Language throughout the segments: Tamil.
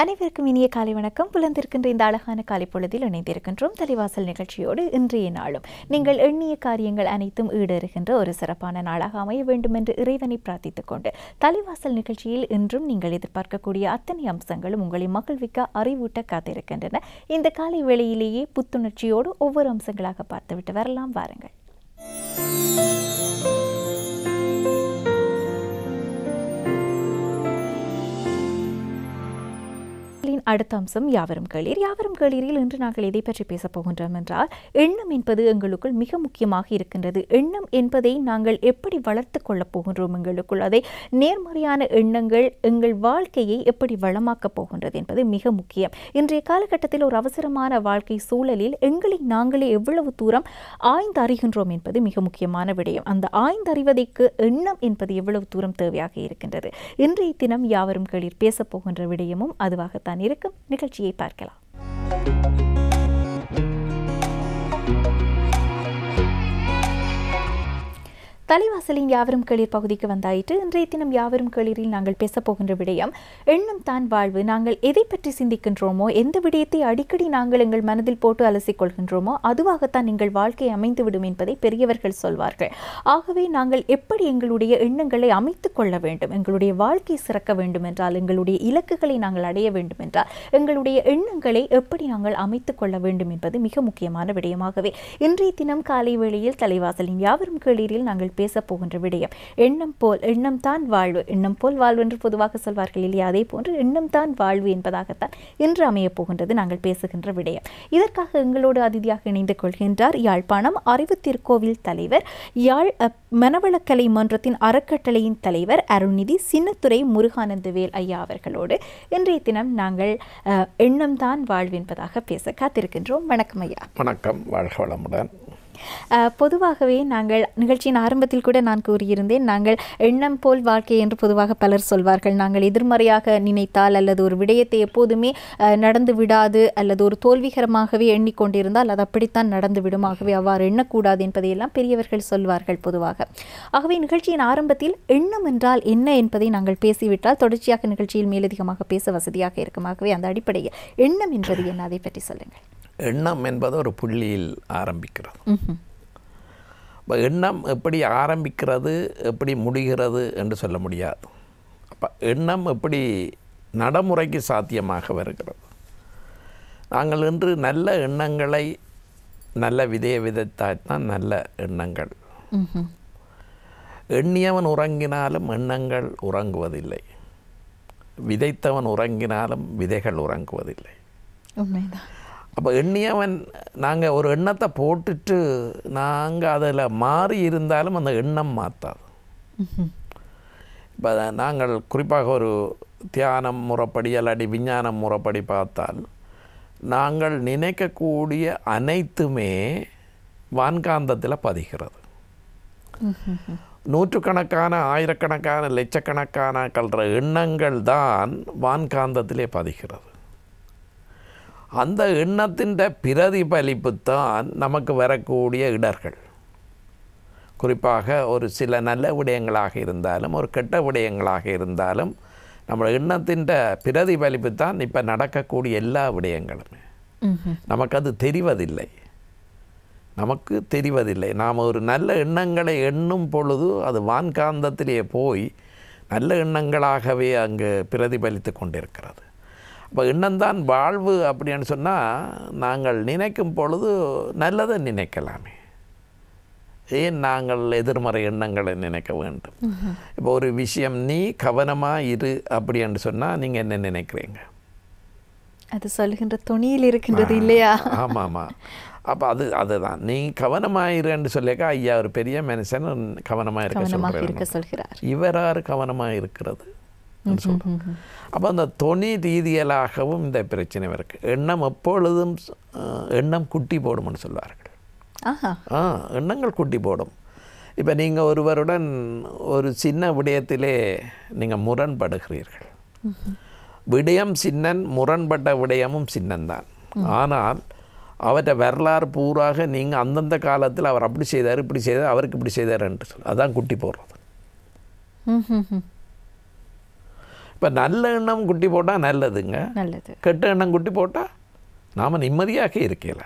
அனைவருக்கும் இனிய காலை வணக்கம். புலந்திருக்கின்ற இந்த அழகான காலை பொழுதில் இணைந்திருக்கின்றோம் தலைவாசல் நிகழ்ச்சியோடு. இன்றைய நாளும் நீங்கள் எண்ணிய காரியங்கள் அனைத்தும் ஈடேறுகின்ற ஒரு சிறப்பான நாளாக அமைய வேண்டும் என்று இறைவனை பிரார்த்தித்துக் கொண்டு தலைவாசல் நிகழ்ச்சியில் இன்றும் நீங்கள் எதிர்பார்க்கக்கூடிய அத்தனை அம்சங்களும் உங்களை மகிழ்விக்க அறிவூட்ட காத்திருக்கின்றன. இந்த காலை வேளையிலேயே புத்துணர்ச்சியோடு ஒவ்வொரு அம்சங்களாக பார்த்துவிட்டு வரலாம். வாருங்கள். அடுத்த அம்சம் யாவரும் கேளீர். யாவரும் கேளீரில் இன்று நாங்கள் எதை பற்றி பேசப் போகின்றோம் என்றால், எண்ணம் என்பது எங்களுக்குள் மிக முக்கியமாக இருக்கின்றது. எண்ணம் என்பதை நாங்கள் எப்படி வளர்த்து கொள்ளப் போகின்றோம், எங்களுக்குள் அதை நேர்மறையான எண்ணங்கள் எங்கள் வாழ்க்கையை எப்படி வளமாக்கப் போகின்றது என்பது மிக முக்கியம். இன்றைய காலகட்டத்தில் ஒரு அவசரமான வாழ்க்கை சூழலில் எங்களை நாங்களே எவ்வளவு தூரம் ஆய்ந்து அறிகின்றோம் என்பது மிக முக்கியமான விடயம். அந்த ஆய்ந்தறிவதற்கு எண்ணம் என்பது எவ்வளவு தூரம் தேவையாக இருக்கின்றது. இன்றைய தினம் யாவரும் கேளீர் பேசப் போகின்ற விடயமும் அதுவாகத்தான் இருக்கும். நிகழ்ச்சியை பார்க்கலாம். தலைவாசலின் யாவரும் கேளீர் பகுதிக்கு வந்தாயிற்று. இன்றைய தினம் யாவரும் கேளீரில் நாங்கள் பேசப் போகின்ற விடயம் எண்ணம் தான் வாழ்வு. நாங்கள் எதை பற்றி சிந்திக்கின்றோமோ, எந்த விடயத்தை அடிக்கடி நாங்கள் எங்கள் மனதில் போட்டு அலசிக்கொள்கின்றோமோ அதுவாகத்தான் எங்கள் வாழ்க்கை அமைந்துவிடும் என்பதை பெரியவர்கள் சொல்வார்கள். ஆகவே நாங்கள் எப்படி எங்களுடைய எண்ணங்களை அமைத்துக் கொள்ள வேண்டும், எங்களுடைய வாழ்க்கை சிறக்க வேண்டும் என்றால், எங்களுடைய இலக்குகளை நாங்கள் அடைய வேண்டும் என்றால் எங்களுடைய எண்ணங்களை எப்படி நாங்கள் அமைத்துக் கொள்ள வேண்டும் என்பது மிக முக்கியமான விடயமாகவே இன்றைய தினம் காலை வேளையில் தலைவாசலின் யாவரும் கேளீரில் நாங்கள் பேச போகின்ற விடயம் எண்ணம் போல். எண்ணம் தான் வாழ்வு. எண்ணம் போல் வாழ்வு என்று பொதுவாக சொல்வார்கள் இல்லையா? அதே போன்று எண்ணம் தான் வாழ்வு என்பதாகத்தான் இன்று அமைய போகின்றது நாங்கள் பேசுகின்ற விடயம். இதற்காக எங்களோடு அதிதியாக இணைந்து கொள்கின்றார் யாழ்ப்பாணம் அறிவுத்திருக்கோவில் தலைவர், யாழ் மனவளக்கலை மன்றத்தின் அறக்கட்டளையின் தலைவர் அருள்நிதி சின்னத்துரை முருகானந்தவேல் ஐயா அவர்களோடு இன்றைய தினம் நாங்கள் எண்ணம் தான் வாழ்வு என்பதாக பேச காத்திருக்கின்றோம். வணக்கம் ஐயா. வணக்கம், வாழ்க வளமுடன். பொதுவாகவே நாங்கள் நிகழ்ச்சியின் ஆரம்பத்தில் கூட நான் கூறியிருந்தேன், நாங்கள் எண்ணம் போல் வாழ்க்கை என்று பொதுவாக பலர் சொல்வார்கள். நாங்கள் எதிர்மறையாக நினைத்தால் அல்லது ஒரு விடயத்தை எப்போதுமே நடந்து விடாது அல்லது ஒரு தோல்விகரமாகவே எண்ணிக்கொண்டிருந்தால் அது அப்படித்தான் நடந்துவிடும், ஆகவே அவ்வாறு எண்ணக்கூடாது என்பதையெல்லாம் பெரியவர்கள் சொல்வார்கள் பொதுவாக. ஆகவே நிகழ்ச்சியின் ஆரம்பத்தில் எண்ணம் என்றால் என்ன என்பதை நாங்கள் பேசிவிட்டால் தொடர்ச்சியாக நிகழ்ச்சியில் மேலதிகமாக பேச வசதியாக இருக்கும். ஆகவே அந்த அடிப்படையில் எண்ணம் என்பது என்ன, அதை பற்றி சொல்லுங்கள். எண்ணம் என்பது ஒரு புள்ளியில் ஆரம்பிக்கிறது. இப்போ எண்ணம் எப்படி ஆரம்பிக்கிறது, எப்படி முடிகிறது என்று சொல்ல முடியாது. அப்போ எண்ணம் எப்படி நடைமுறைக்கு சாத்தியமாக வருகிறது. நாங்கள் இன்று நல்ல எண்ணங்களை நல்ல விதையை விதைத்தால்தான் நல்ல எண்ணங்கள். எண்ணியவன் உறங்கினாலும் எண்ணங்கள் உறங்குவதில்லை, விதைத்தவன் உறங்கினாலும் விதைகள் உறங்குவதில்லை. உண்மைதான். அப்போ எண்ணியவன், நாங்கள் ஒரு எண்ணத்தை போட்டுட்டு நாங்கள் அதில் மாறி இருந்தாலும் அந்த எண்ணம் மாற்றாது. இப்போ நாங்கள் குறிப்பாக ஒரு தியானம் முறைப்படி அல்லாடி விஞ்ஞானம் முறைப்படி பார்த்தால் நாங்கள் நினைக்கக்கூடிய அனைத்துமே வான்காந்தத்தில் பதிகிறது. நூற்றுக்கணக்கான ஆயிரக்கணக்கான லட்சக்கணக்கான கல்ற எண்ணங்கள் தான் வான்காந்தத்திலே பதிகிறது. அந்த எண்ணத்தின் பிரதிபலிப்பு தான் நமக்கு வரக்கூடிய இடர்கள். குறிப்பாக ஒரு சில நல்ல விடயங்களாக இருந்தாலும் ஒரு கெட்ட விடயங்களாக இருந்தாலும் நம்ம எண்ணத்தின் பிரதிபலிப்பு தான் இப்போ நடக்கக்கூடிய எல்லா விடயங்களுமே. நமக்கு அது தெரிவதில்லை. நாம் ஒரு நல்ல எண்ணங்களை எண்ணும் பொழுது அது வான்காந்தத்திலே போய் நல்ல எண்ணங்களாகவே அங்கு பிரதிபலித்து கொண்டிருக்கிறது. இப்போ எண்ணம்தான் வாழ்வு அப்படின்னு சொன்னால் நாங்கள் நினைக்கும் பொழுது நல்லதை நினைக்கலாமே, ஏன் நாங்கள் எதிர்மறை எண்ணங்களை நினைக்க வேண்டும்? இப்போ ஒரு விஷயம் நீ கவனமாக இரு அப்படின்னு சொன்னால் நீங்கள் என்ன நினைக்கிறீங்க? அது சொல்லுகின்ற துணியில் இருக்கின்றது இல்லையா? ஆமாம். அப்போ அதுதான் நீ கவனமாக இருன்னு சொல்லிக்க ஐயா ஒரு பெரிய மனுஷன் கவனமாக இருக்க சொல்கிறார். இவராறு கவனமாக இருக்கிறது சொல்கிறோம். அப்போ அந்த தொனி ரீதியலாகவும் இந்த பிரச்சனை இருக்குது. எண்ணம் எப்பொழுதும் எண்ணம் குட்டி போடும்னு சொல்வார்கள். எண்ணங்கள் குட்டி போடும். இப்போ நீங்கள் ஒருவருடன் ஒரு சின்ன விடயத்திலே நீங்கள் முரண்படுகிறீர்கள். விடயம் சின்னன், முரண்பட்ட விடயமும் சின்னந்தான். ஆனால் அவற்றை வரலாறு பூராக நீங்கள் அந்தந்த காலத்தில் அவர் அப்படி செய்தார், இப்படி செய்தார், அவருக்கு இப்படி செய்தார் என்று சொல்லி அதான் குட்டி போடுறது. இப்போ நல்ல எண்ணம் குட்டி போட்டால் நல்லதுங்க, நல்லது. கெட்ட எண்ணம் குட்டி போட்டால் நாம் நிம்மதியாக இருக்கல.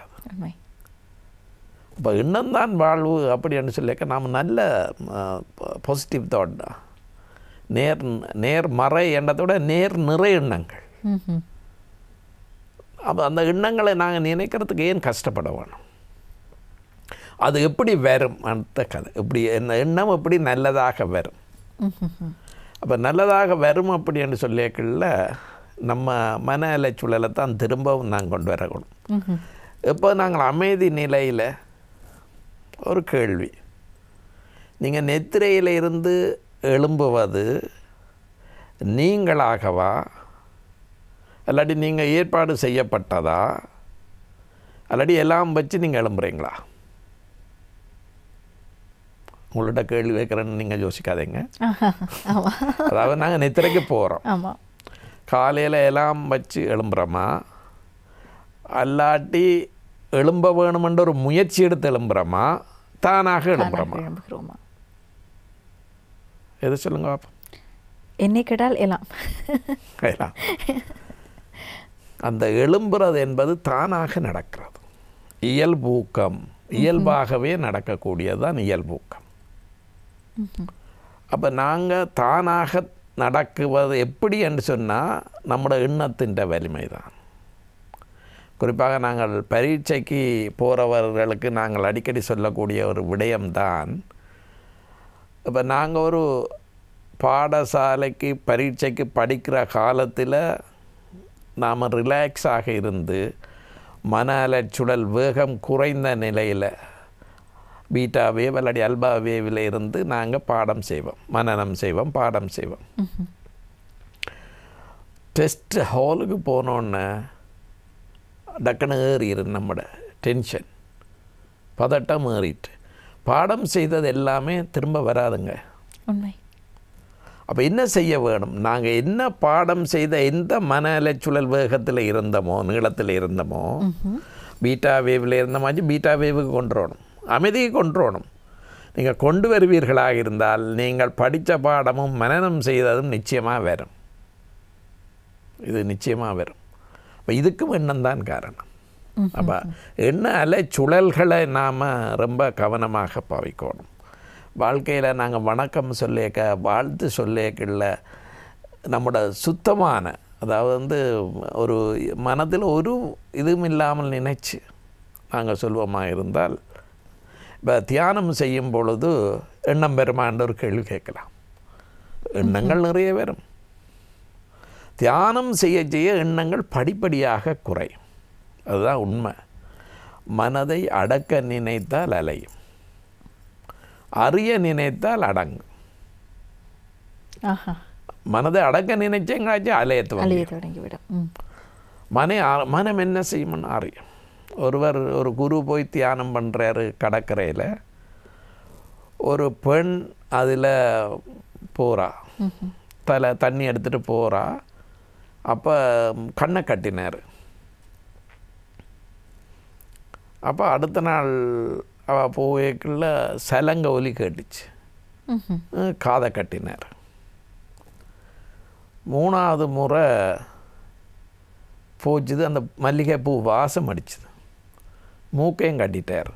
இப்போ எண்ணம்தான் வாழ்வு அப்படின்னு சொல்லிக்க நாம் நல்ல பாசிட்டிவ் தாட், நேர்மறை எண்ணத்தோட நிறை எண்ணங்கள். அப்போ அந்த எண்ணங்களை நாங்கள் நினைக்கிறதுக்கு ஏன் கஷ்டப்பட வேணும்? அது எப்படி வரும் அந்த கதை, எப்படி எண்ணம் எப்படி நல்லதாக வரும். அப்போ நல்லதாக வரும் அப்படின்னு சொல்லியக்குள்ள நம்ம மன அலைச்சூழலை தான் திரும்பவும் நாங்கள் கொண்டு வரணும். இப்போ நாங்கள் அமைதி நிலையில் ஒரு கேள்வி, நீங்கள் நெத்திரையில் இருந்து எழும்புவது நீங்களாகவா இல்லாட்டி நீங்கள் ஏற்பாடு செய்யப்பட்டதா இல்லாட்டி எல்லாம் வச்சு நீங்கள் எழும்புறீங்களா? உங்கள்கிட்ட கேள்வி வைக்கிறேன்னு நீங்கள் யோசிக்காதீங்க. அதாவது நாங்கள் நெத்திரைக்கு போகிறோம், காலையில் எல்லாம் வச்சு எழும்புறோமா அல்லாட்டி எழும்ப வேணுமென்ற ஒரு முயற்சி எடுத்து எழும்புறோமா தானாக எழும்புறோமா? எது சொல்லுங்க பாப்பா. என்னை கேட்டால் எல்லாம். அந்த எழும்புறது என்பது தானாக நடக்கிறது, இயல்பூக்கம், இயல்பாகவே நடக்கக்கூடியது தான் இயல்பூக்கம். அப்போ நாங்கள் தானாக நடக்குவது எப்படி என்று சொன்னால் நம்மளோட எண்ணத்தின் வலிமை தான். குறிப்பாக நாங்கள் பரீட்சைக்கு போகிறவர்களுக்கு நாங்கள் அடிக்கடி சொல்லக்கூடிய ஒரு விடயம்தான், இப்போ நாங்கள் ஒரு பாடசாலைக்கு பரீட்சைக்கு படிக்கிற காலத்தில் நாம் ரிலாக்ஸாக இருந்து மன அலைச்சூழல் வேகம் குறைந்த நிலையில் பீட்டா வேவ் இல்லாட்டி அல்பா வேவில் இருந்து நாங்கள் பாடம் செய்வோம், மனனம் செய்வோம், பாடம் செய்வோம். டெஸ்ட் ஹாலுக்கு போனோன்னே டக்குன்னு ஏறிடு நம்மட டென்ஷன், பதட்டம் ஏறிட்டு பாடம் செய்தது எல்லாமே திரும்ப வராதுங்க. உண்மை. அப்போ என்ன செய்ய வேணும்? நாங்கள் என்ன பாடம் செய்த எந்த மன அலைச்சூழல் வேகத்தில் இருந்தோமோ, நீளத்தில் இருந்தோமோ, பீட்டா வேவில் இருந்தமாச்சு பீட்டா வேவுக்கு கொண்டு வரணும், அமைதியை கொண்டு வரணும். நீங்கள் கொண்டு வருவீர்களாக இருந்தால் நீங்கள் படித்த பாடமும் மனனம் செய்ததும் நிச்சயமாக வரும். இது நிச்சயமாக வரும். அப்போ இதுக்கும் எண்ணம் தான் காரணம். அப்போ எண்ண அலைச்சுழல்களை நாம் ரொம்ப கவனமாக பாவிக்கணும். வாழ்க்கையில் நாங்கள் வணக்கம் சொல்லிக்க, வாழ்த்து சொல்லிக்கல, நம்மளோட சுத்தமான, அதாவது ஒரு மனதில் ஒரு இதுவும் இல்லாமல் நினைச்சு நாங்கள் சொல்வோமா இருந்தால், இப்போ தியானம் செய்யும் பொழுது எண்ணம் பெருமான்ற ஒரு கேள்வி கேட்கலாம். எண்ணங்கள் நிறைய வரும். தியானம் செய்ய செய்ய எண்ணங்கள் படிப்படியாக குறையும். அதுதான் உண்மை. மனதை அடக்க நினைத்தால் அலையும், அறிய நினைத்தால் அடங்கும். மனதை அடக்க நினைச்சேங்காச்சும் அலைய தொடங்கிவிடும். மனம் என்ன செய்யும்னு அறியும். ஒருவர், ஒரு குரு போய் தியானம் பண்ணுறாரு கடற்கரையில், ஒரு பெண் அதில் போகிறா, தண்ணி எடுத்துகிட்டு போகிறா. அப்போ கண்ணை கட்டினார். அப்போ அடுத்த நாள் அவள் போய்க்குள்ள சலங்க ஒலி கேட்டுச்சு, காதை கட்டினார். 3வது முறை போச்சுது, அந்த மல்லிகை பூ வாசம் அடிச்சுது, மூக்கையும் கட்டிட்டார்.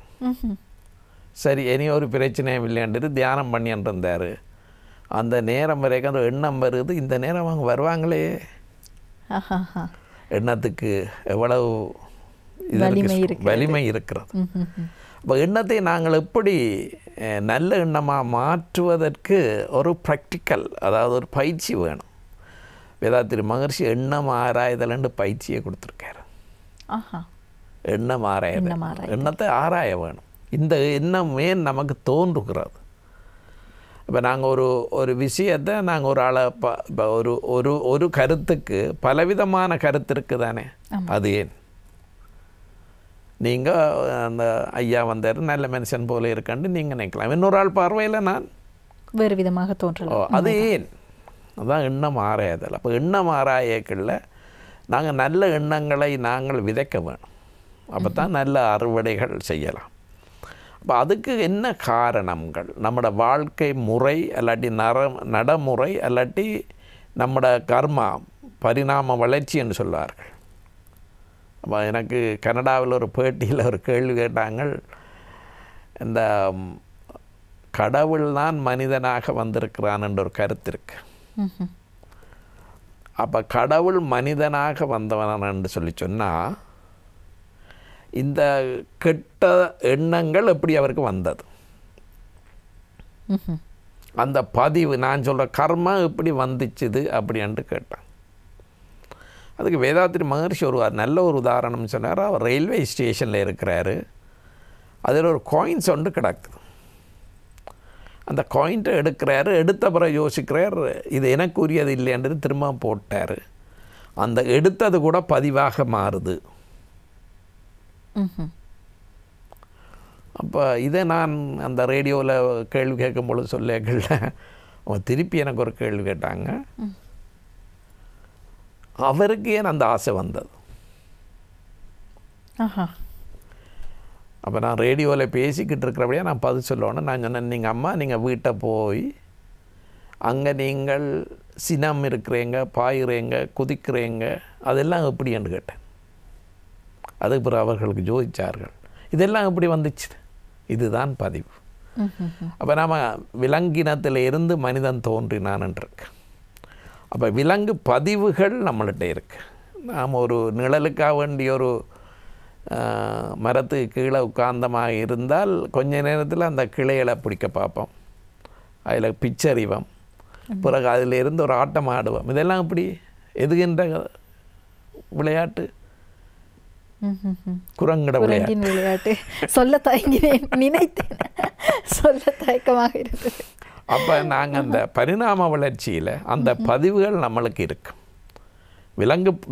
சரி, இனி ஒரு பிரச்சனையும் இல்லைன்ட்டு தியானம் பண்ணிட்டு இருந்தார். அந்த நேரம் வரைக்கும் அந்த எண்ணம் வருது, இந்த நேரம் அவங்க வருவாங்களே, எண்ணத்துக்கு எவ்வளவு வலிமை இருக்கிறது. இப்போ எண்ணத்தை நாங்கள் எப்படி நல்ல எண்ணமாக மாற்றுவதற்கு ஒரு ப்ராக்டிக்கல், அதாவது ஒரு பயிற்சி வேணும். வேதாத்திரி மகர்ஷி எண்ணம் ஆராய்தல்னு பயிற்சியை கொடுத்துருக்காரு. எண்ணம் ஆராய்தல், எண்ணத்தை ஆராய வேணும். இந்த எண்ணம் ஏன் நமக்கு தோன்றுகிறது? இப்போ நாங்கள் ஒரு விஷயத்தை நாங்கள் ஒரு ஆளை இப்போ ஒரு கருத்துக்கு பலவிதமான கருத்து இருக்குது தானே, அது ஏன்? நீங்கள் அந்த ஐயா வந்தார், நல்ல மனுஷன் போல இருக்கான்னு நீங்கள் நினைக்கலாம். இன்னொரு ஆள் பார்வையில் நான் வேறு விதமாக தோன்றலாம். அது ஏன்? அதுதான் எண்ணம் ஆராய்தல். அப்போ எண்ணம் ஆராயக்குள்ள நாங்கள் நல்ல எண்ணங்களை நாங்கள் விதைக்க வேணும். அப்போ தான் நல்ல அறுவடைகள் செய்யலாம். அப்போ அதுக்கு என்ன காரணங்கள்? நம்மளோட வாழ்க்கை முறை அல்லாட்டி நடைமுறை அல்லாட்டி நம்மட கர்மா பரிணாம வளர்ச்சி என்று சொல்வார்கள். அப்போ எனக்கு கனடாவில் ஒரு பேட்டியில் ஒரு கேள்வி கேட்டாங்க, இந்த கடவுள் தான் மனிதனாக வந்திருக்கிறான் என்ற ஒரு கருத்து இருக்கு. அப்போ கடவுள் மனிதனாக வந்தவன் என்று சொல்லி சொன்னால் இந்த கெட்ட எண்ணங்கள் எப்படி அவருக்கு வந்தது, அந்த பதிவு நான் சொல்கிற கர்மா எப்படி வந்துச்சுது அப்படின்ட்டு கேட்டான். அதுக்கு வேதாத்திரி மகர்ஷி ஒரு நல்ல ஒரு உதாரணம் சொன்னார். அவர் ரயில்வே ஸ்டேஷனில் இருக்கிறாரு, அதில் ஒரு காயின்ஸ் ஒன்று கிடக்குது. அந்த காயின்ட்டை எடுக்கிறாரு, எடுத்த பிறகு யோசிக்கிறார் இது எனக்கு உரியது இல்லைன்றது திரும்ப போட்டார். அந்த எடுத்தது கூட பதிவாக மாறுது. அப்போ இதை நான் அந்த ரேடியோவில் கேள்வி கேட்கும் பொழுது சொல்லிக்கல, அவங்க திருப்பி எனக்கு ஒரு கேள்வி கேட்டாங்க, அவருக்கு ஏன் அந்த ஆசை வந்தது? அப்போ நான் ரேடியோவில் பேசிக்கிட்டு இருக்கிறபடியே நான் பதில் சொல்லணும். நான் சொன்னேன், நீங்கள் அம்மா நீங்கள் வீட்டை போய் அங்கே நீங்கள் சினம் இருக்கிறீங்க, பாயுறீங்க, குதிக்கிறீங்க, அதெல்லாம் எப்படின்னு கேட்டேன். அதுக்கு பிறகு அவர்களுக்கு ஜோதிச்சார்கள், இதெல்லாம் எப்படி வந்துச்சு, இதுதான் பதிவு. அப்போ நாம் விலங்கினத்தில் இருந்து மனிதன் தோன்றினான்ருக்கு. அப்போ விலங்கு பதிவுகள் நம்மள்கிட்ட இருக்கு. நாம் ஒரு நிழலுக்காக வேண்டிய ஒரு மரத்துக்கு கீழே உட்கார்ந்தமாக இருந்தால் கொஞ்ச நேரத்தில் அந்த கிளைகளை பிடிக்க பார்ப்போம், அதில் பிச்சறிவோம், பிறகு அதில் இருந்து ஒரு ஆட்டம் ஆடுவோம். இதெல்லாம் இப்படி எதுகின்ற விளையாட்டு, குரங்கிட விளையாட்டு. சொல்ல தயங்கினேன், நினைத்தேன், சொல்ல தயக்கமாக இருந்தது. அப்போ நாங்கள் அந்த பரிணாம வளர்ச்சியில் அந்த பதிவுகள் நம்மளுக்கு இருக்கு.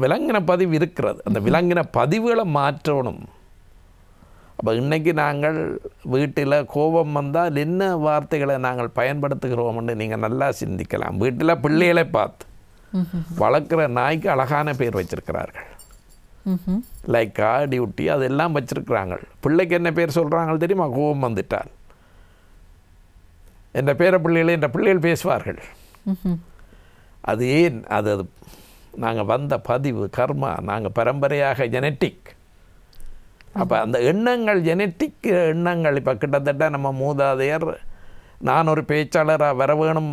விலங்கின பதிவு இருக்கிறது, அந்த விலங்கின பதிவுகளை மாற்றணும். அப்போ இன்றைக்கி நாங்கள் வீட்டில் கோபம் வந்தால் என்ன வார்த்தைகளை நாங்கள் பயன்படுத்துகிறோம்னு நீங்கள் நல்லா சிந்திக்கலாம். வீட்டில் பிள்ளைகளை பார்த்து வளர்க்குற நாய்க்கு அழகான பேர் வச்சிருக்கிறார்கள், லைக்கா, டியூட்டி, அதெல்லாம் வச்சுருக்குறாங்க. பிள்ளைக்கு என்ன பேர் சொல்கிறாங்க தெரியுமா? கோபம் வந்துட்டால் என்ற பேர பிள்ளைகளை என்ற பிள்ளைகள் பேசுவார்கள். அது ஏன்? அது நாங்கள் வந்த பதிவு, கர்மா, நாங்கள் பரம்பரையாக ஜெனட்டிக். அப்போ அந்த எண்ணங்கள் ஜெனட்டிக் எண்ணங்கள். இப்போ கிட்டத்தட்ட நம்ம மூதாதையர் நான் ஒரு பேச்சாளராக வர வேணும்,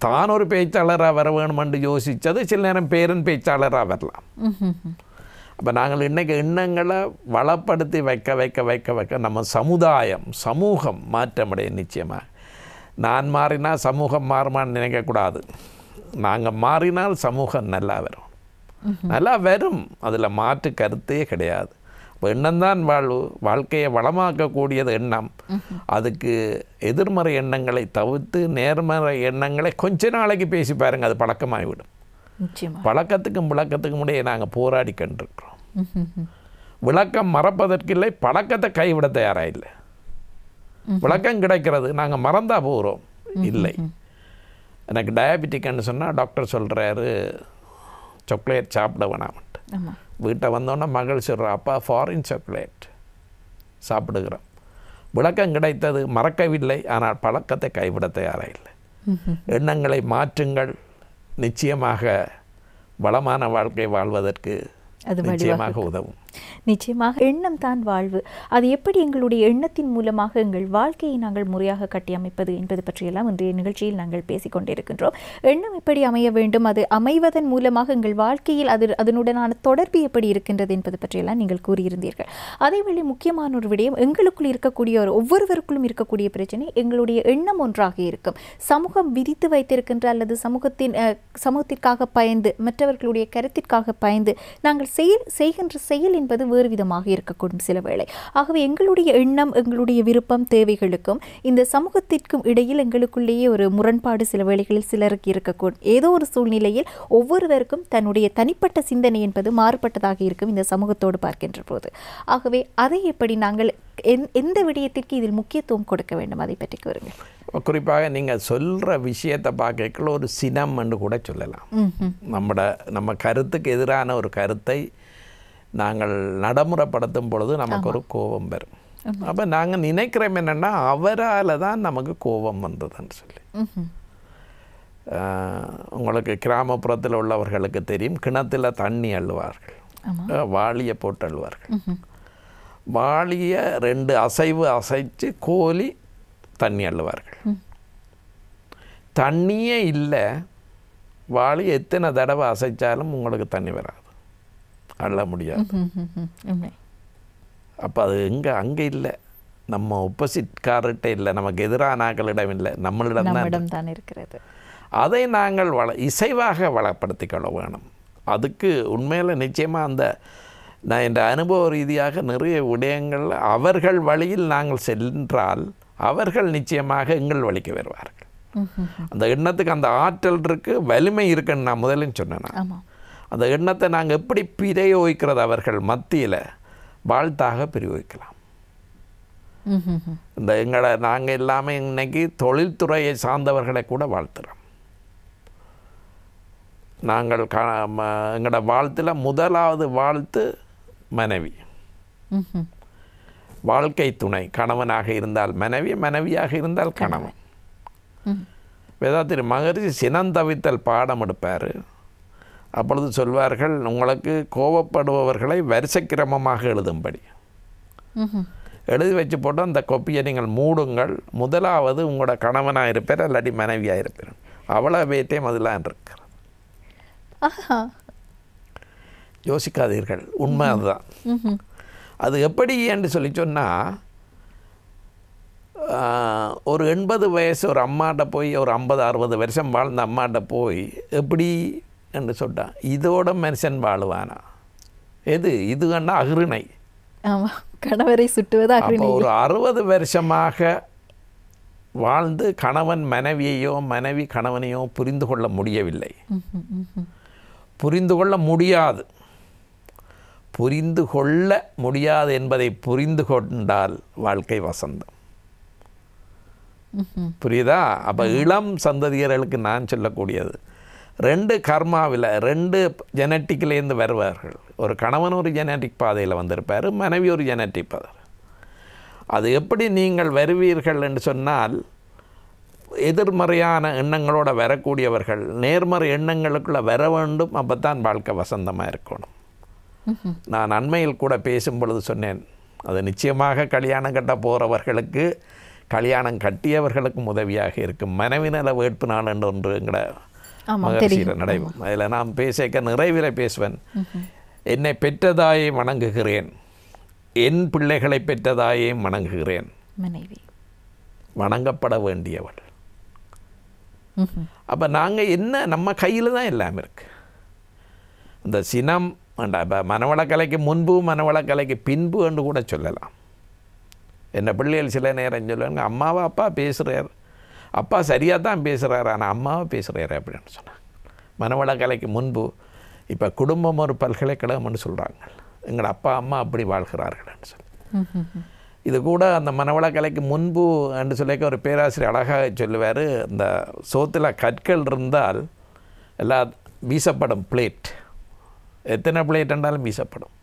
தான் ஒரு பேச்சாளராக வர வேணுமென்று யோசித்தது சில நேரம் பேரன் பேச்சாளராக வரலாம். அப்போ நாங்கள் இன்றைக்கி எண்ணங்களை வளப்படுத்தி வைக்க வைக்க வைக்க வைக்க நம்ம சமுதாயம், சமூகம் மாற்றமடைய. நிச்சயமாக நான் மாறினால் சமூகம் மாறுமான்னு நினைக்கக்கூடாது. நாங்கள் மாறினால் சமூகம் நல்லா வரும், நல்லா வரும், அதில் மாற்று கருத்தே கிடையாது. இப்போ எண்ணம்தான் வாழ்வு, வாழ்க்கையை வளமாக்கக்கூடியது எண்ணம். அதுக்கு எதிர்மறை எண்ணங்களை தவிர்த்து நேர்மறை எண்ணங்களை கொஞ்ச நாளைக்கு பேசி பாருங்கள், அது பழக்கமாகிவிடும். பழக்கத்துக்கும் விளக்கத்துக்கும் இடையே நாங்கள் போராடி கண்டிருக்கிறோம். விளக்கம் மறப்பதற்கில்லை, பழக்கத்தை கைவிட தயாராக இல்லை. விளக்கம் கிடைக்கிறது, நாங்கள் மறந்தா போகிறோம். இல்லை, எனக்கு டயபெட்டிக்னு சொன்னால் டாக்டர் சொல்கிறாரு சாக்லேட் சாப்பிட வேணாமட்டு. வீட்டை வந்தோன்னே மகள் சொல்கிற, அப்பா ஃபாரின் சாக்லேட் சாப்பிடுகிறோம். விளக்கம் கிடைத்தது, மறக்கவில்லை, ஆனால் பழக்கத்தை கைவிட தயாராக இல்லை. எண்ணங்களை மாற்றுங்கள், நிச்சயமாக வளமான வாழ்க்கை வாழ்வதற்கு நிச்சயமாக உதவும். நிச்சயமாக எண்ணம் தான் வாழ்வு. அது எப்படி எங்களுடைய எண்ணத்தின் மூலமாக எங்கள் வாழ்க்கையை நாங்கள் முறையாக கட்டியமைப்பது என்பது பற்றியெல்லாம் இன்றைய நிகழ்ச்சியில் நாங்கள் பேசிக்கொண்டிருக்கின்றோம். எண்ணம் எப்படி அமைய வேண்டும், அது அமைவதன் மூலமாக எங்கள் வாழ்க்கையில் அதனுடனான தொடர்பு எப்படி இருக்கின்றது என்பது பற்றியெல்லாம் நீங்கள் கூறியிருந்தீர்கள். அதேவேளை முக்கியமான ஒரு விடயம், எங்களுக்குள் இருக்கக்கூடிய ஒவ்வொருவருக்குள்ளும் இருக்கக்கூடிய பிரச்சனை எங்களுடைய எண்ணம் ஒன்றாக இருக்கும். சமூகம் விதித்து வைத்திருக்கின்ற அல்லது சமூகத்திற்காக பயந்து, மற்றவர்களுடைய கருத்திற்காக பயந்து நாங்கள் செய்கின்ற செயல் என்பது வேறு விதமாக இருக்கக்கூடும் சில வேளை. ஆகவே எங்களுடைய எண்ணம், எங்களுடைய விருப்பம், தேவைகளுக்கும் இந்த சமூகத்திற்கும் இடையில் எங்களுக்குள்ளேயே ஒரு முரண்பாடு சில வேளைகளில் சிலருக்கு இருக்கக்கூடும். ஏதோ ஒரு சூழ்நிலையில் ஒவ்வொருவருக்கும் தன்னுடைய தனிப்பட்ட சிந்தனை என்பது மாறுபட்டதாக இருக்கும் இந்த சமூகத்தோடு பார்க்கின்ற போது. ஆகவே அதை எப்படி நாங்கள் எந்த விடயத்திற்கு இதில் முக்கியத்துவம் கொடுக்க வேண்டும், அதை பற்றி கூறுங்கள். குறிப்பாக நீங்கள் சொல்கிற விஷயத்தை பார்க்கல ஒரு சினம் என்று கூட சொல்லலாம். நம்ம கருத்துக்கு எதிரான ஒரு கருத்தை நாங்கள் நடைமுறைப்படுத்தும் பொழுது நமக்கு ஒரு கோபம் வரும். அப்போ நாங்கள் நினைக்கிறோம் என்னென்னா அவரால் தான் நமக்கு கோபம் வந்ததுன்னு சொல்லி. உங்களுக்கு கிராமப்புறத்தில் உள்ளவர்களுக்கு தெரியும், கிணத்துல தண்ணி அள்ளுவார்கள், வாளியை போட்டு அள்ளுவார்கள். வாளியை 2 அசைவு அசைச்சு கோலி தண்ணி அள்ளுவார்கள். தண்ணியே இல்லை, வாளி எத்தனை தடவை அசைச்சாலும் உங்களுக்கு தண்ணி வராது, அள்ள முடியாது. அப்போ அது அங்கே இல்லை, நம்ம ஒப்போசிட்கார்கிட்ட இல்லை, நமக்கு எதிரான ஆக்களிடம் இல்லை, நம்மளிடம் தான் இருக்கிறது. அதை நாங்கள் இசைவாக வளப்படுத்திக்கொள்ள வேணும். அதுக்கு உண்மையில் நிச்சயமாக நான் என்ற அனுபவ ரீதியாக நிறைய விடயங்கள் அவர்கள் வழியில் நாங்கள் சென்றால் அவர்கள் நிச்சயமாக எங்கள் வழிக்கு வருவார்கள். அந்த எண்ணத்துக்கு அந்த ஆற்றல் இருக்குது, வலிமை இருக்குன்னு நான் முதலில் சொன்னேன். அந்த எண்ணத்தை நாங்கள் எப்படி பிரயோகிக்கிறது அவர்கள் மத்தியில் வாழ்த்தாக பிரயோகிக்கலாம். இந்த நாங்கள் எல்லாமே இன்னைக்கு தொழில்துறையை சார்ந்தவர்களை கூட வாழ்த்துறோம். நாங்கள் எங்களோட வாழ்த்தில் முதலாவது வாழ்த்து மனைவி, வாழ்க்கை துணை, கணவனாக இருந்தால் மனைவி, மனைவியாக இருந்தால் கணவன். வேதாத்திரி மகரிஷி சினந்தவித்தல் பாடம் எடுப்பார். அப்பொழுது சொல்வார்கள், உங்களுக்கு கோபப்படுபவர்களை வரிசைக்கிரமமாக எழுதும்படி எழுதி வச்சு போட்டு அந்த கொப்பியை நீங்கள் மூடுங்கள். முதலாவது உங்களோட கணவனாக இருப்பார், இல்லாட்டி மனைவியாக இருப்பார். அவ்வளோ வேட்டையும் அதெல்லாம் இருக்கிறது. யோசிக்காதீர்கள், உண்மை அதுதான். அது எப்படி என்று சொல்லி சொன்னால், ஒரு 80 வயசு ஒரு அம்மாட்ட போய், ஒரு 50-60 வருஷம் வாழ்ந்த அம்மாட்ட போய் எப்படி என்று சொன்னான், இதோட மனுஷன் வாழுவானா? இது கண்டா அகிருணை, கணவரை சுட்டுவது. அப்போ ஒரு 60 வருஷமாக வாழ்ந்து கணவன் மனைவியையோ மனைவி கணவனையோ புரிந்து கொள்ள முடியவில்லை, புரிந்து கொள்ள முடியாது. புரிந்து கொள்ள முடியாது என்பதை புரிந்து கொண்டால் வாழ்க்கை வசந்தம். புரியுதா? அப்போ இளம் சந்ததியர்களுக்கு நான் சொல்லக்கூடியது, 2 கர்மாவில் 2 ஜெனட்டிக்லேருந்து வருவார்கள். ஒரு கணவன் ஒரு ஜெனட்டிக் பாதையில் வந்திருப்பார், மனைவி ஒரு ஜெனட்டிக் பாதை. அது எப்படி நீங்கள் வருவீர்கள் என்று சொன்னால், எதிர்மறையான எண்ணங்களோடு வரக்கூடியவர்கள் நேர்மறை எண்ணங்களுக்குள்ளே வர வேண்டும். அப்போ தான் வாழ்க்கை வசந்தமாக இருக்கணும். நான் அண்மையில் கூட பேசும் பொழுது சொன்னேன், அது நிச்சயமாக கல்யாணம் கட்ட போகிறவர்களுக்கு, கல்யாணம் கட்டியவர்களுக்கும் உதவியாக இருக்கும். மனைவி நல வேட்பு நாள் என்று ஒன்று எங்கட மகரிஷியில் நடைபெறும். அதில் நான் பேசக்க நிறைவில் பேசுவேன். என்னை பெற்றதாயை வணங்குகிறேன், என் பிள்ளைகளை பெற்றதாயை வணங்குகிறேன். மனைவி வணங்கப்பட வேண்டியவள். அப்போ நாங்கள் என்ன, நம்ம கையில் தான் எல்லாமே இருக்குது. இந்த சினம் இப்போ மனவளக்கலைக்கு முன்பு மனவளக்கலைக்கு பின்பு என்று கூட சொல்லலாம். என்ன பிள்ளைகள் சில நேரம் சொல்லுவாங்க, அம்மாவை அப்பா பேசுகிறார், அப்பா சரியாக தான் பேசுகிறார், ஆனால் அம்மாவை பேசுகிறார் அப்படின்னு சொன்னாங்க. மனவளக்கலைக்கு முன்பு. இப்போ குடும்பம் ஒரு பல்கலைக்கழகம்னு சொல்கிறாங்க, எங்கள் அப்பா அம்மா அப்படி வாழ்கிறார்கள்னு சொல்லி. இது கூட அந்த மனவளக்கலைக்கு முன்பு என்று சொல்லிக்க ஒரு பேராசிரியர் அழகாக சொல்லுவார், இந்த சோத்தில் கற்கள் இருந்தால் எல்லாம் வீசப்படும் பிளேட், எத்தனை பிளேட் என்றாலும் வீசப்படும்.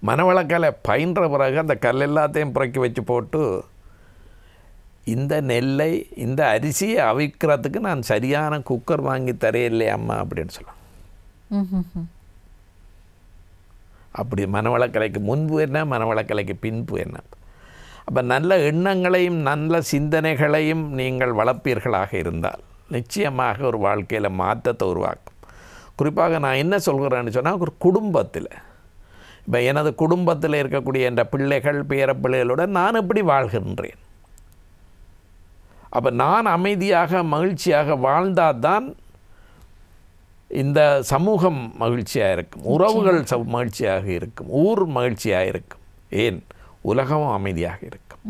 மனவளக்கலை பயின்ற பிறகு அந்த கல் எல்லாத்தையும் புறக்கி வச்சு போட்டு, இந்த நெல்லை இந்த அரிசியை அவிக்கிறதுக்கு நான் சரியான குக்கர் வாங்கி தரையில்லை அம்மா அப்படின்னு சொல்லலாம். அப்படி மனவளக்கலைக்கு முன்பு என்ன, மனவளக்கலைக்கு பின்பு என்ன. அப்போ நல்ல எண்ணங்களையும் நல்ல சிந்தனைகளையும் நீங்கள் வளர்ப்பீர்களாக இருந்தால் நிச்சயமாக ஒரு வாழ்க்கையில் மாற்றத்தை உருவாக்கும். குறிப்பாக நான் என்ன சொல்கிறேன்னு சொன்னால், ஒரு குடும்பத்தில், இப்போ எனது குடும்பத்தில் இருக்கக்கூடிய என்ற பிள்ளைகள் பேரப்பிள்ளைகளுடன் நான் எப்படி வாழ்கின்றேன். அப்போ நான் அமைதியாக மகிழ்ச்சியாக வாழ்ந்தால் தான் இந்த சமூகம் மகிழ்ச்சியாக இருக்கும், உறவுகள் மகிழ்ச்சியாக இருக்கும், ஊர் மகிழ்ச்சியாக இருக்கும், ஏன் உலகமும் அமைதியாக இருக்கும்.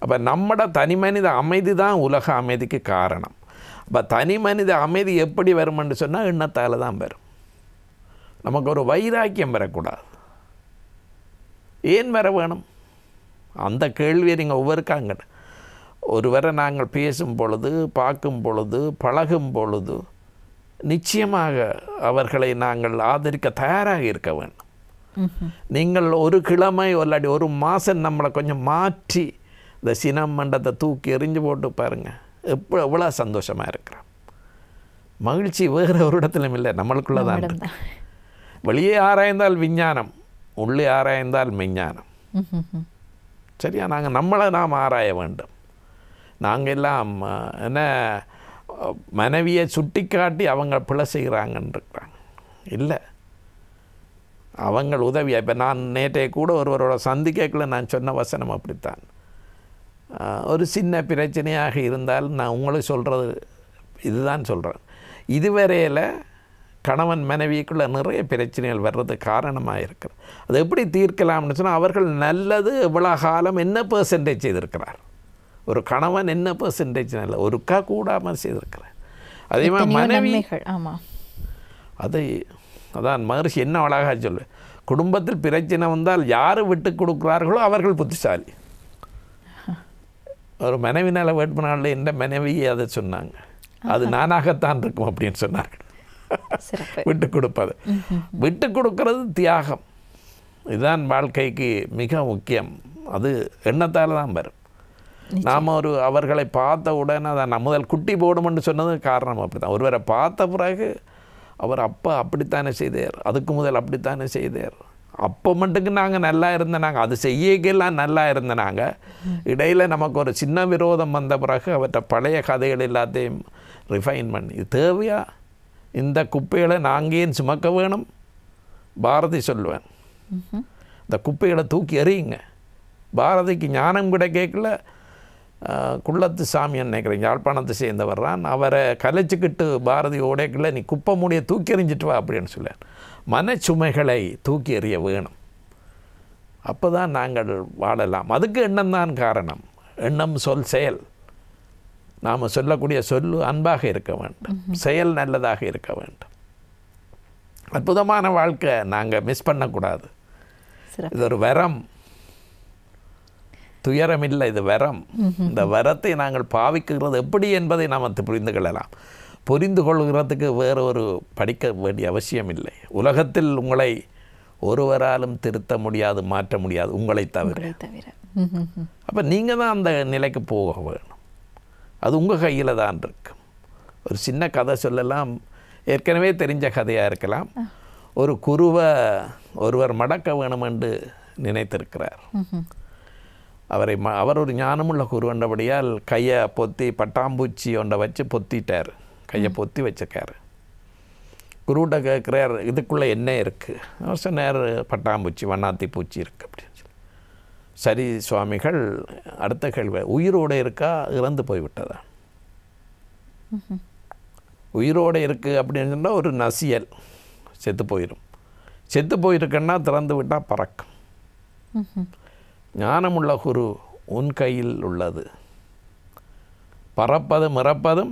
அப்போ நம்மட தனி மனித அமைதி தான் உலக அமைதிக்கு காரணம். அப்போ தனி மனித அமைதி எப்படி வரும்னு சொன்னால் எண்ணத்தால் தான் வரும். நமக்கு ஒரு வைராக்கியம் வரக்கூடாது. ஏன் வர வேணும்? அந்த கேள்வியை நீங்கள் ஒவ்வொருக்காங்க. ஒருவரை நாங்கள் பேசும் பொழுது, பார்க்கும் பொழுது, பழகும் பொழுது நிச்சயமாக அவர்களை நாங்கள் ஆதரிக்க தயாராக இருக்க வேண்டும். நீங்கள் ஒரு கிழமை இல்லாட்டி ஒரு மாதம் நம்மளை கொஞ்சம் மாற்றி இந்த சினம் மண்டத்தை தூக்கி எறிஞ்சு போட்டு பாருங்கள், எவ்வளோ சந்தோஷமாக இருக்கிறான். மகிழ்ச்சி வேறு ஒரு இடத்துலையும் இல்லை, நம்மளுக்குள்ளே தான் இருக்கு. வெளியே ஆராய்ந்தால் விஞ்ஞானம், உள்ளே ஆராய்ந்தால் மெஞ்ஞானம். சரியா? நாங்கள் நாம் ஆராய வேண்டும். நாங்கள் எல்லாம் என்ன மனைவியை சுட்டி காட்டி அவங்க பிழை செய்கிறாங்கன்னு இருக்கிறாங்க. இல்லை, அவங்க உதவியாக. இப்போ நான் நேற்றைய கூட ஒருவரோட சந்திக்கல நான் சொன்ன வசனம் அப்படித்தான். ஒரு சின்ன பிரச்சனையாக இருந்தால் நான் உங்களுக்கு சொல்கிறது இதுதான் சொல்கிறேன். இதுவரையில் கணவன் மனைவிக்குள்ளே நிறைய பிரச்சனைகள் வர்றதுக்கு காரணமாக இருக்கிறது. அது எப்படி தீர்க்கலாம்னு சொன்னால், அவர்கள் நல்லது எவ்வளோ காலம் என்ன பெர்சன்டேஜ் செய்திருக்கிறார். ஒரு கணவன் என்ன பெர்சன்டேஜ் நல்ல ஒருக்கா கூடாமல் செய்திருக்கிறார். அதே மாதிரி மனைவி. ஆமாம், அதான் மகரிஷி என்ன அழகாக சொல்லு, குடும்பத்தில் பிரச்சனை வந்தால் யார் விட்டு கொடுக்குறார்களோ அவர்கள் புத்திசாலி. ஒரு மனைவினால் வேட்புனால எந்த மனைவி அதை சொன்னாங்க, அது நானாகத்தான் இருக்கும் அப்படின்னு சொன்னாங்க. விட்டு கொடுப்பது, விட்டு கொடுக்கறது தியாகம். இதுதான் வாழ்க்கைக்கு மிக முக்கியம். அது எண்ணத்தால் தான் வரும். நாம் அவர்களை பார்த்த உடனே அதை நான் முதல் குட்டி போடுமென்று சொன்னது காரணம் அப்படி தான். ஒருவரை பார்த்த பிறகு அவர் அப்போ அப்படித்தானே செய்தார், அதுக்கு முதல் அப்படித்தானே செய்தார், அப்போ மட்டுக்கு நாங்கள் நல்லா இருந்தனாங்க, அது செய்யக்கெல்லாம் நல்லா இருந்தனாங்க. இடையில் நமக்கு ஒரு சின்ன விரோதம் வந்த பிறகு அவற்றை பழைய கதைகள் எல்லாத்தையும் ரிஃபைன் பண்ணி, இது தேவையா, இந்த குப்பைகளை நாங்கள் ஏன் சுமக்க வேணும். பாரதி சொல்லுவேன், இந்த குப்பைகளை தூக்கி எறியுங்க. பாரதிக்கு ஞானம் கூட கேட்கல. குள்ளத்து சாமின்னு நினைக்கிறேன், யாழ்ப்பாணத்தை சேர்ந்து வர்றான். அவரை கலைச்சிக்கிட்டு பாரதி ஓடைக்குள்ள நீ குப்பை மூடியை தூக்கி எறிஞ்சிட்டு வா அப்படின்னு சொல்லுவார். மனச்சுமைகளை தூக்கி எறிய வேணும், அப்போ தான் நாங்கள் வாழலாம். அதுக்கு எண்ணம் தான் காரணம். எண்ணம், சொல், செயல். நாம் சொல்லக்கூடிய சொல்லு அன்பாக இருக்க வேண்டும், செயல் நல்லதாக இருக்க வேண்டும். அற்புதமான வாழ்க்கை நாங்கள் மிஸ் பண்ணக்கூடாது. இது ஒரு வரம், துயரம் இல்லை, இது வரம். இந்த வரத்தை நாங்கள் பாவிக்கிறது எப்படி என்பதை நாம் புரிந்து கொள்ளலாம். புரிந்து கொள்கிறதுக்கு வேறு ஒரு படிக்க வேண்டிய அவசியம் இல்லை. உலகத்தில் உங்களை ஒருவராலும் திருத்த முடியாது, மாற்ற முடியாது, உங்களை தவிர. அப்போ நீங்கள் தான் அந்த நிலைக்கு போக வேணும். அது உங்கள் கையில் தான் இருக்கும். ஒரு சின்ன கதை சொல்லலாம், ஏற்கனவே தெரிஞ்ச கதையாக இருக்கலாம். ஒரு குருவை ஒருவர் மடக்க வேணும் என்று நினைத்திருக்கிறார். அவர் ஒரு ஞானமுள்ள குருவண்டபடியால் கையை பொத்தி பட்டாம்பூச்சி ஒன்றை வச்சு பொத்திட்டார், கையை பொத்தி வச்சுக்கார். குருவிட்ட கேட்குறார், இதுக்குள்ளே என்ன இருக்குது? அவர் சொன்னார், பட்டாம்பூச்சி, வண்ணாத்தி பூச்சி இருக்குது அப்படின்னு சொல்லி. சரி சுவாமிகள், அடுத்த கேள்வி, உயிரோடு இருக்கா இறந்து போய்விட்டதா? உயிரோடு இருக்குது அப்படின்னு சொன்னால் ஒரு நசியல், செத்து போயிடும். செத்து போயிருக்குன்னா திறந்து விட்டால் பறக்கும். ஞானமுள்ள குரு, உன் கையில் உள்ளது, பறப்பதும் இறப்பதும்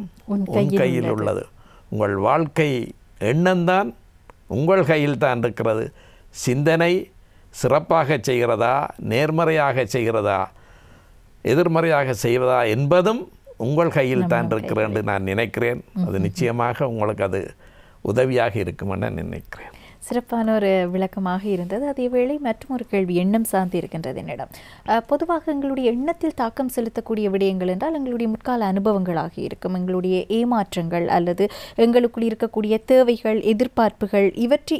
உன் கையில் உள்ளது. உங்கள் வாழ்க்கை எண்ணம்தான் உங்கள் கையில் தான் இருக்கிறது. சிந்தனை சிறப்பாக செய்கிறதா, நேர்மறையாக செய்கிறதா, எதிர்மறையாக செய்வதா என்பதும் உங்கள் கையில் தான் இருக்கிறது என்று நான் நினைக்கிறேன். அது நிச்சயமாக உங்களுக்கு அது உதவியாக இருக்கும் என நினைக்கிறேன். சிறப்பான ஒரு விளக்கமாக இருந்தது. அதேவேளை மற்றும் ஒரு கேள்வி எண்ணம் சார்ந்து இருக்கின்றது என்னிடம். பொதுவாக எங்களுடைய எண்ணத்தில் தாக்கம் செலுத்தக்கூடிய விடயங்கள் என்றால் எங்களுடைய முற்கால அனுபவங்களாக இருக்கும், எங்களுடைய ஏமாற்றங்கள் அல்லது எங்களுக்குள் இருக்கக்கூடிய தேவைகள், எதிர்பார்ப்புகள்,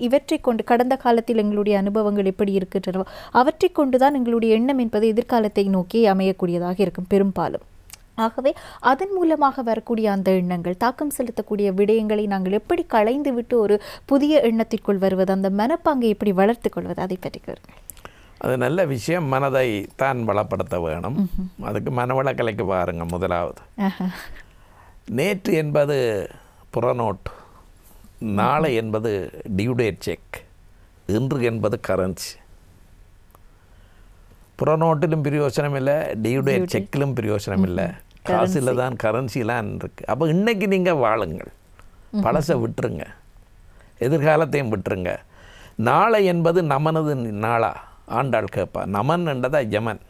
இவற்றை கொண்டு கடந்த காலத்தில் எங்களுடைய அனுபவங்கள் எப்படி இருக்கின்றனவோ அவற்றை கொண்டுதான் எங்களுடைய எண்ணம் என்பது எதிர்காலத்தை நோக்கி அமையக்கூடியதாக இருக்கும் பெரும்பாலும். ஆகவே அதன் மூலமாக வரக்கூடிய அந்த எண்ணங்கள், தாக்கம் செலுத்தக்கூடிய விடயங்களை நாங்கள் எப்படி களைந்து விட்டு ஒரு புதிய எண்ணத்திற்குள் வருவது, அந்த மனப்பாங்கை எப்படி வளர்த்து கொள்வது, அதை பற்றி கேளுங்கள். அது நல்ல விஷயம். மனதை தான் வளப்படுத்த வேணும். அதுக்கு மனவளக்கலைக்கு பாருங்க. முதலாவது, நேற்று என்பது புறநோட்டு, நாளை என்பது டியூடேட் செக், இன்று என்பது கரன்சி. புறநோட்டிலும் பிரயோசனம் இல்லை, டியூடேட் செக்கிலும் பிரயோசனம் இல்லை, காசில் தான் கரன்சிலாம் இருக்குது. அப்போ இன்றைக்கி நீங்கள் வாழுங்கள், பழசை விட்டுருங்க, எதிர்காலத்தையும் விட்டுருங்க. நாளை என்பது நமனது நாளா? ஆண்டாள் கேட்பா. நமன் என்றதா யமன்.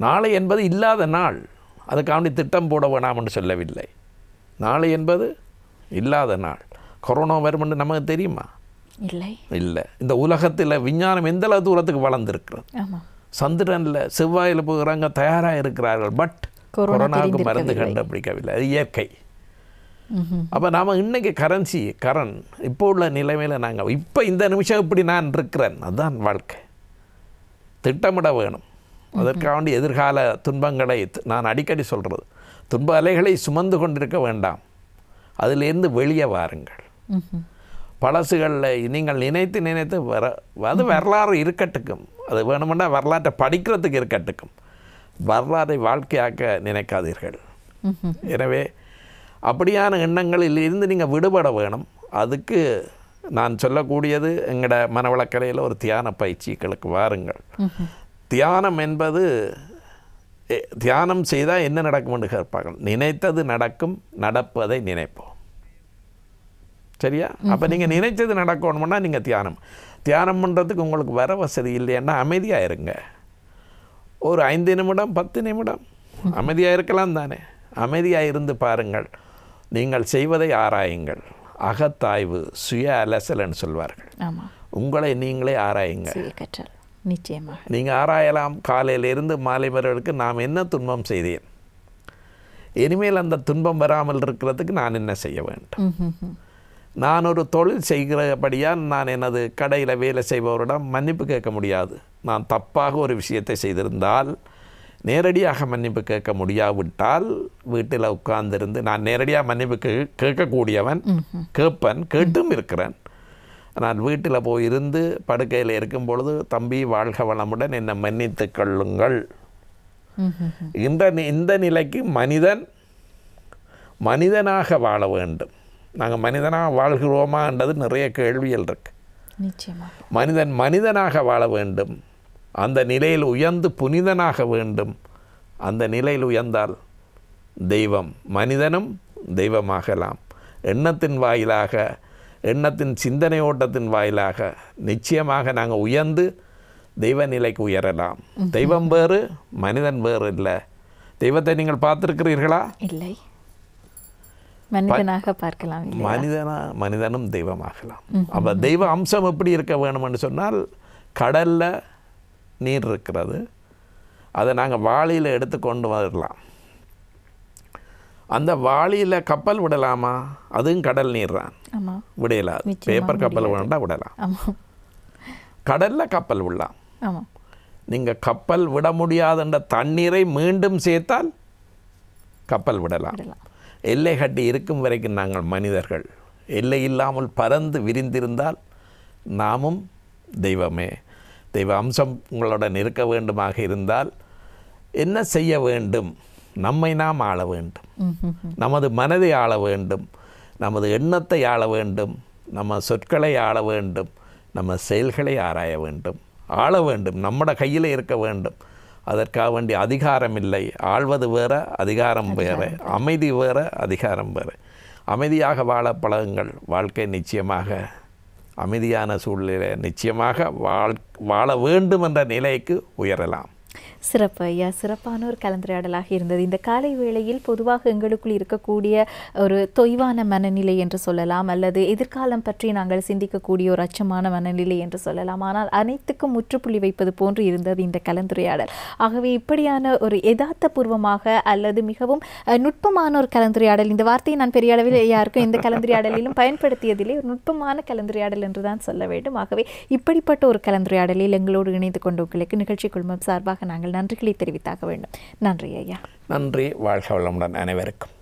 நாளை என்பது இல்லாத நாள், அதுக்காண்டி திட்டம் போட வேணாம்னு சொல்லவில்லை. நாளை என்பது இல்லாத நாள். கொரோனா வரும்னு நமக்கு தெரியுமா? இல்லை. இந்த உலகத்தில் விஞ்ஞானம் எந்தளவு தூரத்துக்கு வளர்ந்துருக்கிறது. சந்திரனில் செவ்வாயில் போகிறாங்க, தயாராக இருக்கிறார்கள். பட் கொரோனாவுக்கு மருந்து கண்டுபிடிக்கவில்லை, அது இயற்கை. அப்போ நாம் இன்றைக்கி கரன் இப்போ உள்ள நிலைமையில் நாங்கள் இப்போ இந்த நிமிஷம் இப்படி நான் இருக்கிறேன், அதுதான் வாழ்க்கை. திட்டமிட வேணும். அதற்காக வேண்டி எதிர்கால துன்பங்களை நான் அடிக்கடி சொல்கிறது, துன்ப அலைகளை சுமந்து கொண்டிருக்க வேண்டாம், அதிலிருந்து வெளியே வாருங்கள். பழசுகளில் நீங்கள் நினைத்து அது வரலாறு இருக்கட்டுக்கும், அது வேணுமென்னா வரலாற்றை படிக்கிறதுக்கு இருக்கட்டுக்கும், வரலாறை வாழ்க்கையாக்க நினைக்காதீர்கள். எனவே அப்படியான எண்ணங்களில் இருந்து நீங்கள் விடுபட வேணும். அதுக்கு நான் சொல்லக்கூடியது எங்களோட மனவளக்கலையில் ஒரு தியான பயிற்சிகளுக்கு வாருங்கள். தியானம் என்பது தியானம் செய்தால் என்ன நடக்கும் என்று கேட்பார்கள். நினைத்தது நடக்கும், நடப்பதை நினைப்போம். சரியா? அப்போ நீங்கள் நினைச்சது நடக்கணும்னா நீங்கள் தியானம் பண்ணுறதுக்கு உங்களுக்கு வர வசதி இல்லைன்னா அமைதியாக இருங்க. ஒரு 5 நிமிடம் 10 நிமிடம் அமைதியாக இருக்கலாம் தானே. அமைதியாக இருந்து பாருங்கள். நீங்கள் செய்வதை ஆராயுங்கள். அகத்தாய்வு, சுய அலசல்னு சொல்வார்கள். உங்களை நீங்களே ஆராயுங்க. நிச்சயமாக நீங்கள் ஆராயலாம். காலையிலிருந்து மாலை வரைக்கு நாம் என்ன துன்பம் செய்தேன், இனிமேல் அந்த துன்பம் வராமல் இருக்கிறதுக்கு நான் என்ன செய்ய வேண்டும். நான் ஒரு தொழில் செய்கிறபடியால் நான் எனது கடையில் வேலை செய்பவரிடம் மன்னிப்பு கேட்க முடியாது. நான் தப்பாக ஒரு விஷயத்தை செய்திருந்தால் நேரடியாக மன்னிப்பு கேட்க முடியாவிட்டால் வீட்டில் உட்கார்ந்திருந்து நான் நேரடியாக மன்னிப்பு கேட்கக்கூடியவன், கேட்டும் இருக்கிறேன். நான் வீட்டில் போயிருந்து படுக்கையில் இருக்கும் பொழுது, தம்பி வாழ்க வளமுடன், என்னை மன்னித்து கொள்ளுங்கள். இந்த நிலைக்கு மனிதனாக வாழ வேண்டும். நாங்கள் மனிதனாக வாழ்கிறோமான்றது நிறைய கேள்விகள் இருக்கு. மனிதனாக வாழ வேண்டும். அந்த நிலையில் உயர்ந்து புனிதனாக வேண்டும். அந்த நிலையில் உயர்ந்தால் தெய்வம், மனிதனும் தெய்வமாகலாம். எண்ணத்தின் வாயிலாக, எண்ணத்தின் சிந்தனை ஓட்டத்தின் வாயிலாக நிச்சயமாக நாங்கள் உயர்ந்து தெய்வ நிலைக்கு உயரலாம். தெய்வம் வேறு, மனிதன் வேறு இல்லை. தெய்வத்தை நீங்கள் பார்த்திருக்கிறீர்களா? இல்லை. மனிதனாக பார்க்கலாம். மனிதனும் தெய்வமாகலாம். அப்போ தெய்வ அம்சம் எப்படி இருக்க வேணும்னு சொன்னால், கடலில் நீர் இருக்கிறது, அதை நாங்கள் வாளியில் எடுத்து கொண்டு வரலாம். அந்த வாளியில் கப்பல் விடலாமா? அதுவும் கடல் நீர் தான், விடலாது. பேப்பர் கப்பல் வேண்டாம், விடலாம். கடலில் கப்பல் விடலாம். நீங்கள் கப்பல் விட முடியாதுன்ற தண்ணீரை மீண்டும் சேர்த்தால் கப்பல் விடலாம். எல்லை கட்டி இருக்கும் வரைக்கும் நாங்கள் மனிதர்கள். எல்லை இல்லாமல் பறந்து விரிந்திருந்தால் நாமும் தெய்வமே. தெய்வ அம்சம் உங்களுடன் இருக்க வேண்டுமாக இருந்தால் என்ன செய்ய வேண்டும்? நம்மை நாம் ஆள வேண்டும். நமது மனதை ஆள வேண்டும். நமது எண்ணத்தை ஆள வேண்டும். நம்ம சொற்களை ஆள வேண்டும். நம்ம செயல்களை ஆராய வேண்டும், ஆள வேண்டும். நம்மட கையில் இருக்க வேண்டும். அதற்காக வேண்டிய அதிகாரம் இல்லை. ஆள்வது வேறு, அதிகாரம் வேறு. அமைதி வேறு, அதிகாரம் வேறு. அமைதியாக வாழ பழகுங்கள். வாழ்க்கை நிச்சயமாக அமைதியான சூழ்நிலை நிச்சயமாக வாழ வேண்டும் என்ற நிலைக்கு உயரலாம். சிறப்பு ஐயா, சிறப்பான ஒரு கலந்துரையாடலாக இருந்தது. இந்த காலை வேளையில் பொதுவாக எங்களுக்குள் இருக்கக்கூடிய ஒரு தொய்வான மனநிலை என்று சொல்லலாம், அல்லது எதிர்காலம் பற்றி நாங்கள் சிந்திக்கக்கூடிய ஒரு அச்சமான மனநிலை என்று சொல்லலாம். ஆனால் அனைத்துக்கும் முற்றுப்புள்ளி வைப்பது போன்று இருந்தது இந்த கலந்துரையாடல். ஆகவே இப்படியான ஒரு யதார்த்தபூர்வமாக அல்லது மிகவும் நுட்பமான ஒரு கலந்துரையாடல், இந்த வார்த்தையை நான் பெரிய அளவில் யாருக்கும் எந்த கலந்துரையாடலிலும் பயன்படுத்தியதிலே, ஒரு நுட்பமான கலந்துரையாடல் என்று தான் சொல்ல வேண்டும். ஆகவே இப்படிப்பட்ட ஒரு கலந்துரையாடலில் எங்களோடு இணைந்து கொண்ட உங்களுக்கு நிகழ்ச்சி குழுமம் சார்பாக நாங்கள் நன்றிகளை தெரிவித்தாக வேண்டும். நன்றி ஐயா. நன்றி. வாழ்க வளமுடன் அனைவருக்கும்.